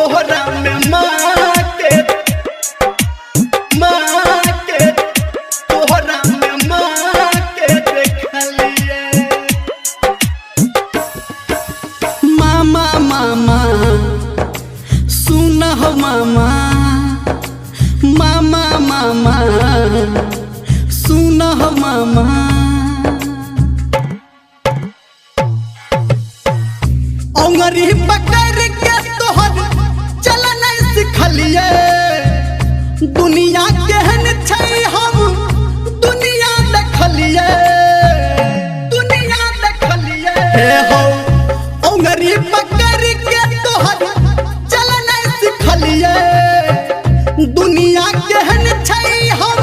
तोहरा में माँ के तोहरा में माँ के देखलिए। मामा मामा सुन हो मामा, मामा मामा सुन हो मामा। अंगरी पकड़ के तोहर चलना सिखलिए। दुनिया केहन छै हम दुनिया देखलिए, दुनिया देखलिए। हे हो अंगरी पकड़ के तोहर चलना सिखलिए। दुनिया केहन छै हम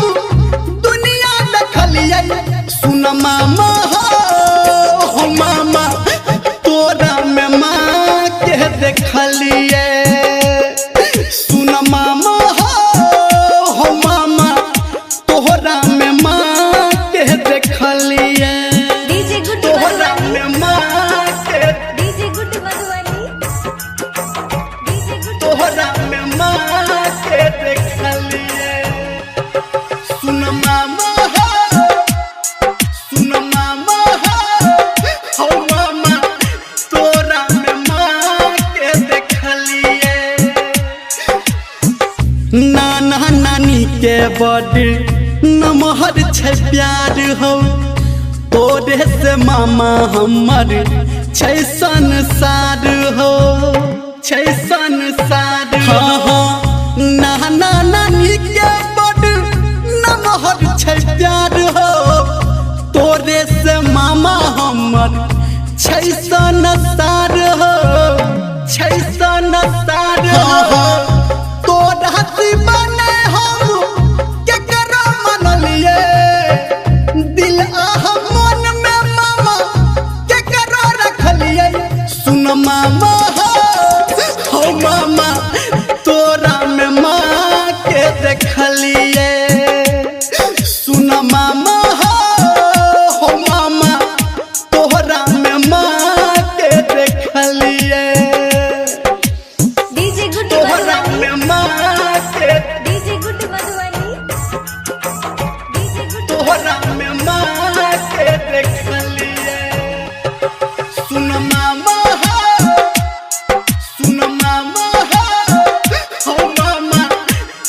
दुनिया देखलिए। सुन मामा हो मामा तोरा में माँ के देखलिए। सुन मामा हो मामा तोहरा में माँ के देखलिए। तोहरा में माँ के तोहरा में माँ के देखलिए। सुन मामा सुन मामा हो मामा तोरा में माँ के देखलिए। नाना नानी के बड़ नमहर छै प्यार हो। तोरे से मामा हमर छै संसार हो, छै संसार। हाँ हाँ नाना नानी के बड़ नमहर छै प्यार हो। तोरे से मामा हमर छै संसार हो, छै संसार हो। तोरा दीवाना हम केकरा मनलिए। दिल आह मन में मामा केकरा रखलिए। सुन मामा हो मामा तोरा में माँ के देखलिए। सुन मामा हो मामा तोहरा में माँ के देखलिए। तोहरा में माँ के तोहरा में माँ के देखलिए। सुन मामा हो मामा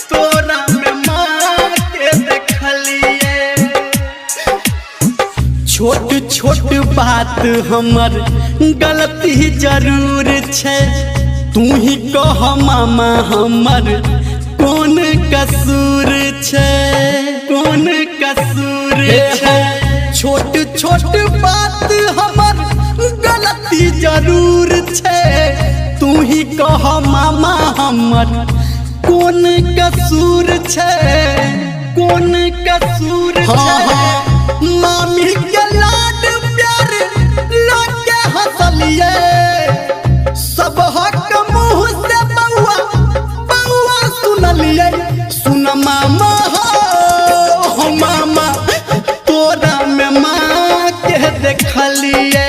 तोरा में माँ के देखलिए। छोट छोट बात हमर गलती जरूर छै। तू ही कह मामा हमर कौन कसूर छै, कौन कसूर छै। छोट छोट बात हमर गलती जरूर छै। तू ही कह मामा हमर कौन कसूर छै, कौन कसूर छै। मामी के लाड प्यार लाके हंसलिए। सब हक मुँह से बउआ बउआ सुनलिए। सुन मामा हो मामा तोरा में माँ के देखलिए।